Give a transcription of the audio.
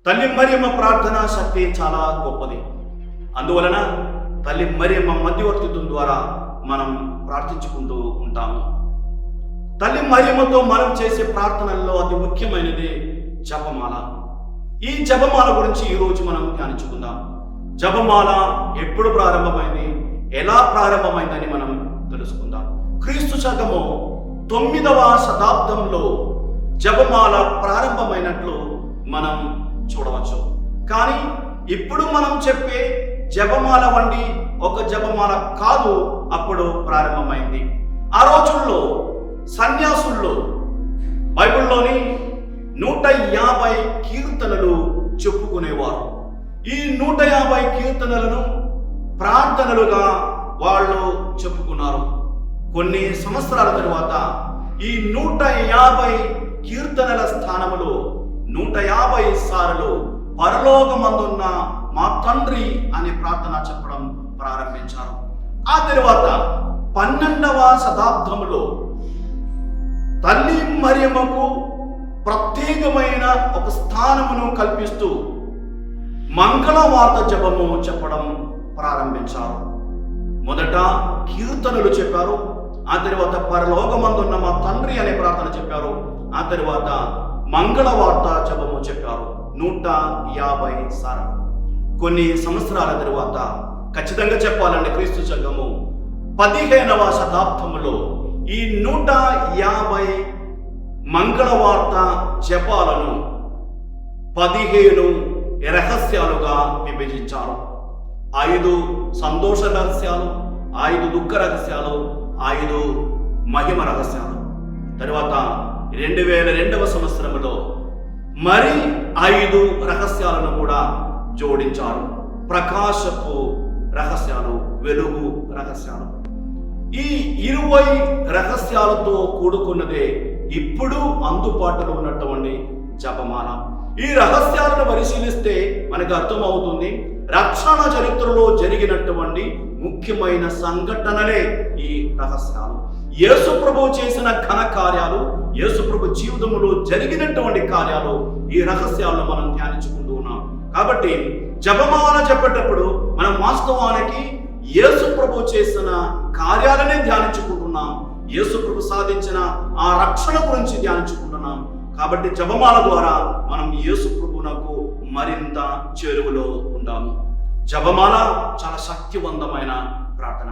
తల్లి మరియమ్మ ప్రార్థనా శక్తి చాలా గొప్పది. అందువలన తల్లి మరియమ్మ మధ్యవర్తిత్వం ద్వారా మనం ప్రార్థించుకుంటూ ఉంటాము. తల్లి మరియమ్మతో మనం చేసే ప్రార్థనల్లో అతి ముఖ్యమైనది జపమాల. ఈ జపమాల గురించి ఈరోజు మనం ధ్యానించుకుందాం. జపమాల ఎప్పుడు ప్రారంభమైంది, ఎలా ప్రారంభమైందని మనం తెలుసుకుందాం. క్రీస్తు శకము 9వ శతాబ్దంలో జపమాల ప్రారంభమైనట్లు మనం చూడవచ్చు. కానీ ఇప్పుడు మనం చెప్పే జపమాల వంటి ఒక జపమాల కాదు, అప్పుడు ప్రారంభమైంది. ఆ రోజుల్లో సన్యాసుల్లో బైబిల్లోని 150 కీర్తనలు చెప్పుకునేవారు. ఈ 150 కీర్తనలను ప్రార్థనలుగా వాళ్ళు చెప్పుకున్నారు. కొన్ని సంవత్సరాల తరువాత ఈ 150 కీర్తనల స్థానములో 150 సార్లు పరలోకమందున్న మా తండ్రి అనే ప్రార్థన చెప్పడం ప్రారంభించారు. ఆ తరువాత 12వ శతాబ్దంలో తల్లి మరియమ్మకు ప్రత్యేకమైన ఒక స్థానమును కల్పిస్తూ మంగళవార్త జపము చెప్పడం ప్రారంభించారు. మొదట కీర్తనలు చెప్పారు, ఆ తర్వాత పరలోకమందున్న మా తండ్రి అనే ప్రార్థన చెప్పారు, ఆ తర్వాత మంగళవార్త జపము చెప్పారు 150 సార్లు. కొన్ని సంవత్సరాల తరువాత, ఖచ్చితంగా చెప్పాలంటే క్రీస్తు శకము 15వ శతాబ్దంలో ఈ 150 మంగళవార్త జపాలను 15 రహస్యాలుగా విభజించారు. 5 సంతోష రహస్యాలు, 5 దుఃఖ రహస్యాలు, 5 మహిమ రహస్యాలు. తరువాత 2002వ సంవత్సరంలో మరి 5 రహస్యాలను కూడా జోడించారు. ప్రకాశపు రహస్యాలు, వెలుగు రహస్యాలు. ఈ 20 రహస్యాలతో కూడుకున్నదే ఇప్పుడు అందుబాటులో ఉన్నటువంటి జపమాల. ఈ రహస్యాలను పరిశీలిస్తే మనకు అర్థమవుతుంది, రక్షణ చరిత్రలో జరిగినటువంటి ముఖ్యమైన సంఘటనలే ఈ రహస్యాలు. యేసు ప్రభు చేసిన ఘన కార్యాలు, యేసు ప్రభు జీవితంలో జరిగినటువంటి కార్యాలు ఈ రహస్యాలను మనం ధ్యానించుకుంటూ ఉన్నాం. కాబట్టి జపమాల చెప్పేటప్పుడు మనం వాస్తవానికి యేసు ప్రభు చేసిన కార్యాలనే ధ్యానించుకుంటున్నాం. యేసు ప్రభు సాధించిన ఆ రక్షణ గురించి ధ్యానించుకుంటున్నాం. కాబట్టి జపమాల ద్వారా మనం యేసు ప్రభువునకు మరింత చేరువలో ఉంటాము. జపమాల చాలా శక్తివంతమైన ప్రార్థన.